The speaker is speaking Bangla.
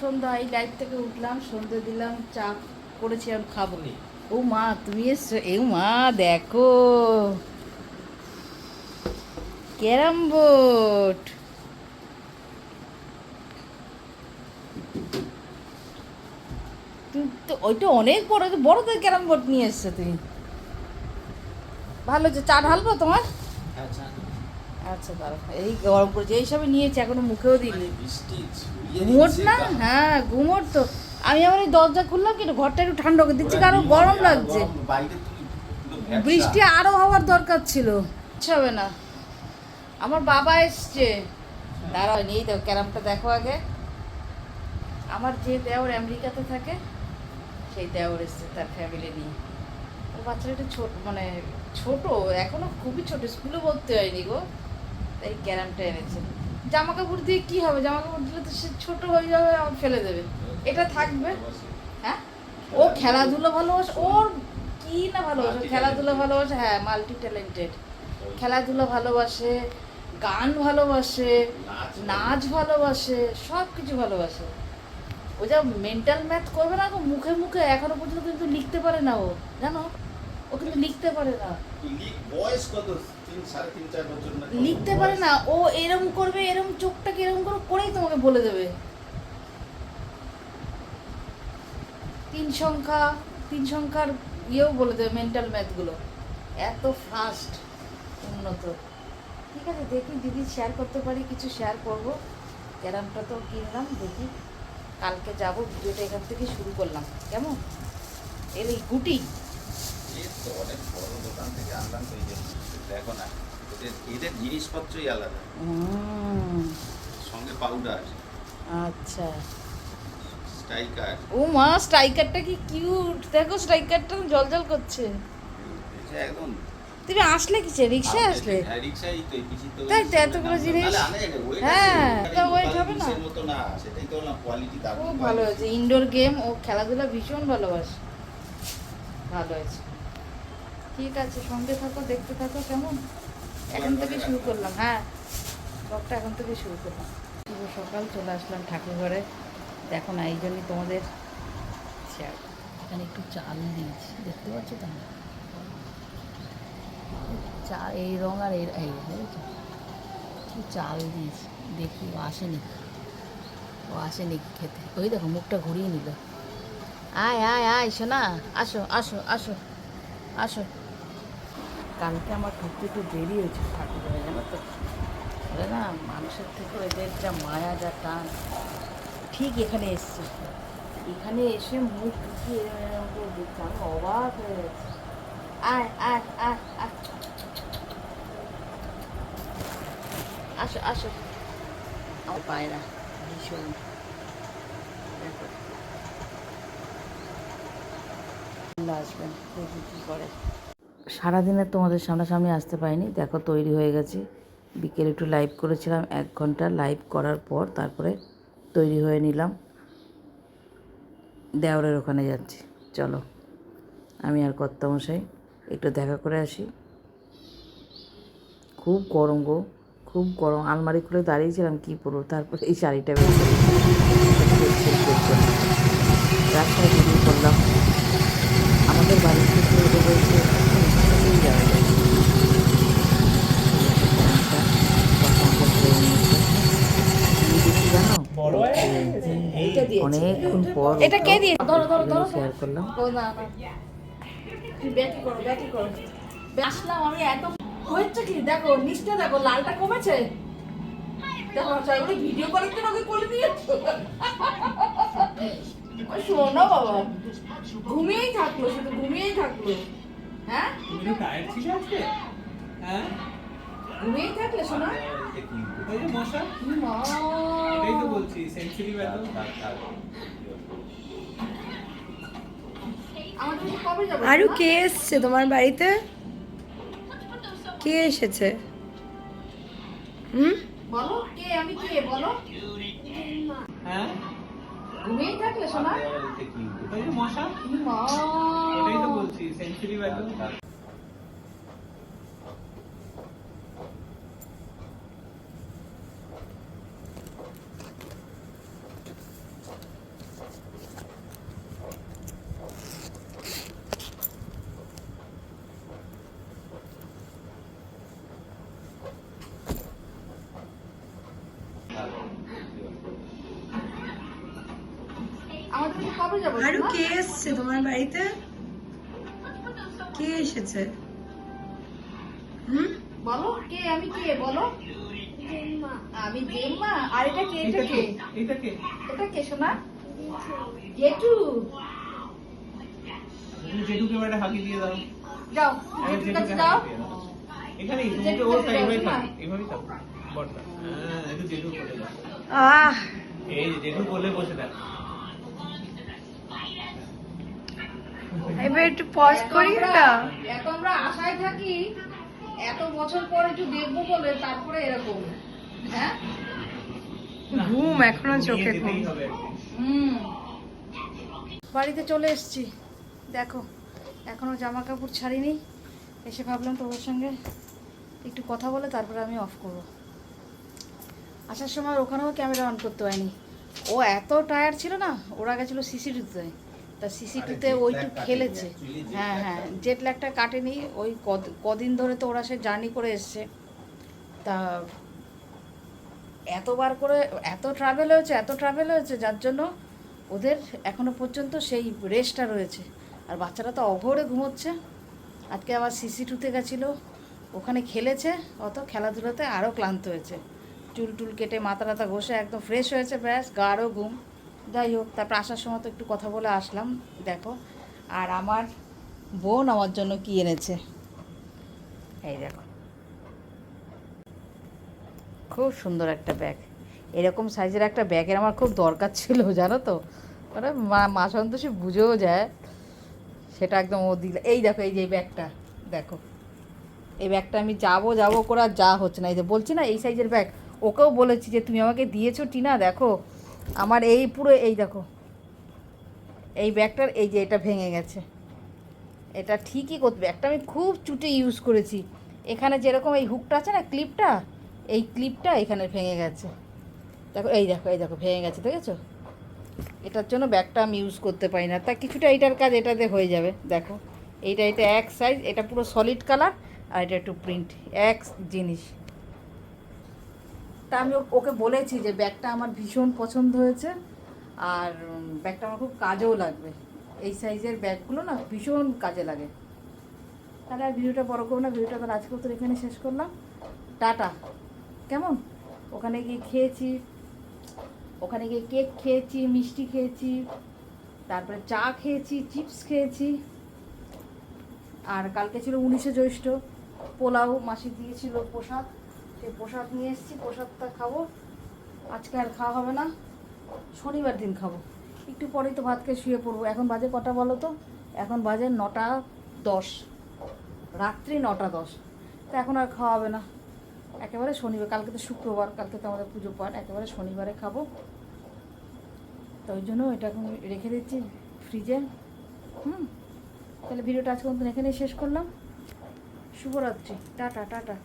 সন্ধ্যা, এই লাইভ থেকে উঠলাম, সন্ধ্যে দিলাম, চা করেছি, আমি খাবো। ও মা তুমি এসছো? এ মা দেখো ক্যারাম বোর্ড। তুমি তো ওইটা অনেক বড় বড়দের ক্যারাম বোর্ড নিয়ে এসছো তুমি। ভালো হচ্ছে। চা ঢালবো তোমার? আচ্ছা দাঁড়া, এই গরম করেছে, এই সবে নিয়েছি, এখনো মুখেও দিইনি। ঘুমোট না? হ্যাঁ ঘুমোট তো। আমি আবার এই দরজা খুললাম কিন্তু ঘরটা একটু ঠান্ডা করে দিচ্ছি, কারণ গরম লাগছে। বৃষ্টি আরো হওয়ার দরকার ছিল। ইচ্ছা হবে না। আমার বাবা এসছে, দাঁড়াও নিয়ে দাও, ক্যারামটা দেখো আগে। আমার যে দেওর আমেরিকাতে থাকে, সেই দেওর এসছে তার ফ্যামিলি নিয়ে। ও বাচ্চাটা একটু ছোট, মানে ছোট এখনো, খুবই ছোট, স্কুলে ভর্তি হয়নি গো। তাই ক্যারামটা এনেছে। জামা কাপড় দিয়ে কি হবে? জামা কাপড় দিলে তো সে ছোট হয়ে যাবে, আমার ফেলে দেবে। এটা থাকবে। হ্যাঁ, ও খেলাধুলো ভালোবাসে, ওর কি না ভালোবাসে, খেলাধুলো ভালোবাসে। হ্যাঁ, মাল্টি ট্যালেন্টেড। খেলাধুলো ভালোবাসে, গান ভালোবাসে, নাচ ভালোবাসে, সব কিছু ভালোবাসে। ও যা মেন্টাল ম্যাথ করবে না, মুখে মুখে এখনো পর্যন্ত কিন্তু লিখতে পারে না ও, জানো? ও কিন্তু লিখতে পারে না। লিখতে পারে না ও, এরম করবে, এরম চোখটাকে এরম করে করেই তোমাকে বলে দেবে। তিন সংখ্যার ইয়েও বলে দেবে, মেন্টাল ম্যাথগুলো। এত ফাস্ট, উন্নত। ঠিক আছে, দেখি দিদি শেয়ার করতে পারি, কিছু শেয়ার করব। ক্যারামটা তো কিনলাম, দেখি কালকে যাব, ভিডিওটা এখান থেকে শুরু করলাম, কেমন? এর এই গুটি অনেক বড় দোকান থেকে আনলাম তো, এই যে দেখো না, এদের জিনিসপত্রই আলাদা, সঙ্গে পাউডার। আচ্ছা, স্ট্রাইকার। ও মা স্ট্রাইকারটা কি কিউট, দেখো স্ট্রাইকারটা জলজল করছে। এটা একদম। তুমি আসলে কিসে? রিক্সায় আসলে? হ্যাঁ রিক্সায় তো, এই পিছি তো। তাই তো, এতগুলো জিনিস। হ্যাঁ, এটা ওয়েট হবে না। এর মতো না, সেটাই তো না, কোয়ালিটি দারুণ। খুব ভালো হয়েছে, ইনডোর গেম ও খেলাধুলা ভীষণ ভালোবাসে। ভালো হয়েছে। ঠিক আছে, সঙ্গে থাকো, দেখতে থাকো, কেমন? এখন থেকে শুরু করলাম। হ্যাঁ, ব্লগটা এখন থেকে শুরু করলাম। শুভ সকাল, চলে আসলাম ঠাকুর ঘরে। দেখো না, এই জন্যই তোমাদের শেয়ার। এখানে একটু চাল দিয়েছি, দেখতে পাচ্ছ তো? চা এই রঙ আর এই বুঝেছো? একটু চাল দিয়েছি, দেখি ও আসেনি, ও আসেনি খেতে। ওই দেখো মুখটা ঘুরিয়ে নিল। আয় আয় আয় শোনা, আসো আসো আসো আসো। কালকে আমার ঢুকতে একটু দেরি হয়েছে ঠাকুর ঘরে, জানো তো? বলে না, মানুষের থেকে এদের যা মায়া, যা টান। ঠিক এখানে এসছে, এখানে এসে মুখ ঢুকিয়ে এরকম করে দেখছে, আমি অবাক হয়ে গেছি। আয় আয় আয় আয়, আসো আসো। আমার পায়রা ভীষণ, দেখো আসবেন, দেখি কী করে। সারাদিনে তোমাদের সামনাসামনি আসতে পারিনি, দেখো তৈরি হয়ে গেছি। বিকেলে একটু লাইভ করেছিলাম, 1 ঘন্টা লাইভ করার পর তারপরে তৈরি হয়ে নিলাম। দেওরের ওখানে যাচ্ছি, চলো আমি আর কর্তামশাই একটু দেখা করে আসি। খুব গরম গো, খুব গরম। আলমারি খুলে দাঁড়িয়েছিলাম কী পরবো, তারপরে এই শাড়িটা বেরিয়ে রাস্তায় বেরিয়ে পড়লাম। আমাদের বাড়ি থেকে এদের বলছে যাওয়া যায়। অনেকক্ষণ পর এটা কে দিয়ে শেয়ার করলাম। আসলাম আমি, এত হচ্ছে কি দেখো, নিচটা দেখো, লালটা কমেছে। দেখো ভিডিও করার জন্য ওকে করে দিয়েছো। শোনো বাবা, ঘুমিয়েই থাকলো, শুধু ঘুমিয়েই থাকলো। হ্যাঁ, তুমি টায়ার্ড ছিলে আজকে? হ্যাঁ, ঘুমিয়েই থাকলে শোনা। ওই যে মশা, মা, এটাই তো বলছি, সেন্সিটিভ এত। আরও কে এসছে তোমার বাড়িতে? কে এসেছে? বলো কে, আমি কে বলো? হ্যাঁ, ঘুমিয়েই থাকলে শোনা। ওই যে মশা, মা, ওটাই তো বলছি, সেন্সিটিভ এত। আমাদের বাড়ি কবে যাবো আরো সোনা? কে এসছে তোমার বাড়িতে? কে এসেছে? হুম? বলো কে, আমি কে বলো? আমি জেম্মা। আর এটা কে? এটা কে? এটা কে? এটা কে সোনা? জেঠু। তুমি জেঠুকে একটা হাঁকি দিয়ে দাও। যাও আরে জেঠুর কাছে জেঠুকে যাও। হাঁকি দিয়ে দাও। এখানেই তুমি তো জেঠুর ওর কাছে সাইড যাও, এভাবেই না? থাকো, এভাবেই থাকো। বড়টা। হ্যাঁ, একটু জেঠু কোলে দাও। আহ এই যে জেঠু কোলে বসে থাক। এবার একটু পজ করি না। এত আমরা আশায় থাকি এত বছর পর একটু দেখবো বলে, তারপরে এরকম। হ্যাঁ ঘুম এখনো চোখে নিয়ে ঘুম। যেতেই হবে একদিন। বাড়িতে চলে এসেছি, দেখো এখনো জামা কাপড় ছাড়িনি। এসে ভাবলাম তোমার সঙ্গে একটু কথা বলে তারপরে আমি অফ করবো। আসার সময় ওখানেও ক্যামেরা অন করতে হয়নি, ও এত টায়ার্ড ছিল না, ওরা গেছিলো সিসি2-তে। তা সিসি2-তে jet ওইটুক lag খেলেছে। কাটেনি, actually jet হ্যাঁ lag হ্যাঁ, কাটেনি। জেট ল্যাগটা কাটেনি। ওই কদিন ধরে তো ওরা সে জার্নি করে এসছে, তা এত ট্রাভেল হয়েছে যার জন্য ওদের এখনো পর্যন্ত সেই রেস্টটা রয়েছে। আর বাচ্চারা তো অঘোরে ঘুমোচ্ছে। আজকে আবার সিসি2-তে গেছিলো, ওখানে খেলেছে, অত খেলাধুলাতে আরও ক্লান্ত হয়েছে। চুল টুল কেটে মাথা টাথা ঘষে একদম ফ্রেশ হয়েছে, ব্যাস গাঢ় ঘুম। যাই হোক, তারপর আসার সময় তো একটু কথা বলে আসলাম। দেখো, আর আমার বোন আমার জন্য কি এনেছে, এই দেখো, খুব সুন্দর একটা ব্যাগ। এরকম সাইজের একটা ব্যাগের আমার খুব দরকার ছিল, জানো তো। মানে মা সন্তোষী বুঝেও যায়, সেটা একদম ও দিল। এই দেখো, এই যে এই ব্যাগটা দেখো, এই ব্যাগটা আমি যাবো করে আর যা হচ্ছে না। এই যে বলছি না এই সাইজের ব্যাগ, ওকেও বলেছি যে তুমি আমাকে দিয়েছো টিনা, দেখো আমার এই পুরো, এই দেখো এই ব্যাগটার এই যে এটা ভেঙে গেছে। এটা ঠিকই করতে, ব্যাগটা আমি খুব চুটে ইউজ করেছি। এখানে যেরকম এই হুকটা আছে না, ক্লিপটা, এই ক্লিপটা এখানে ভেঙে গেছে। দেখো এই দেখো ভেঙে গেছে, দেখেছো? এটার জন্য ব্যাগটা আমি ইউজ করতে পারি না। তা কিছুটা এইটার কাজ এটাতে হয়ে যাবে। দেখো এটা এক সাইজ, এটা পুরো সলিড কালার, আর এটা একটু প্রিন্ট, এক জিনিস। তা আমি ওকে বলেছি যে ব্যাগটা আমার ভীষণ পছন্দ হয়েছে, আর ব্যাগটা আমার খুব কাজেও লাগবে। এই সাইজের ব্যাগগুলো না ভীষণ কাজে লাগে। তাহলে আর ভিডিওটা বড় করবো না, ভিডিওটা তো আজকেও তো এখানে শেষ করলাম। টাটা। কেমন? ওখানে গিয়ে খেয়েছি, ওখানে গিয়ে কেক খেয়েছি, মিষ্টি খেয়েছি, তারপরে চা খেয়েছি, চিপস খেয়েছি। আর কালকে ছিল 19শে জ্যৈষ্ঠ, পোলাও মাসি দিয়েছিল প্রসাদ, সেই প্রসাদ নিয়ে এসেছি, প্রসাদটা খাবো। আজকে আর খাওয়া হবে না, শনিবার দিন খাবো। একটু পরেই তো ভাত খেয়ে শুয়ে পড়বো। এখন বাজে কটা বলো তো? এখন বাজে 9:10, রাত্রি 9:10। তো এখন আর খাওয়া হবে না, একেবারে শনিবার। কালকে তো শুক্রবার, কালকে তো আমাদের পুজো পাঠ, একেবারে শনিবারে খাবো। তো ওই জন্য এটা এখন রেখে দিচ্ছি ফ্রিজে। তাহলে ভিডিওটা আজকে মতন এখানেই শেষ করলাম। শুভরাত্রি, টাটা টাটা।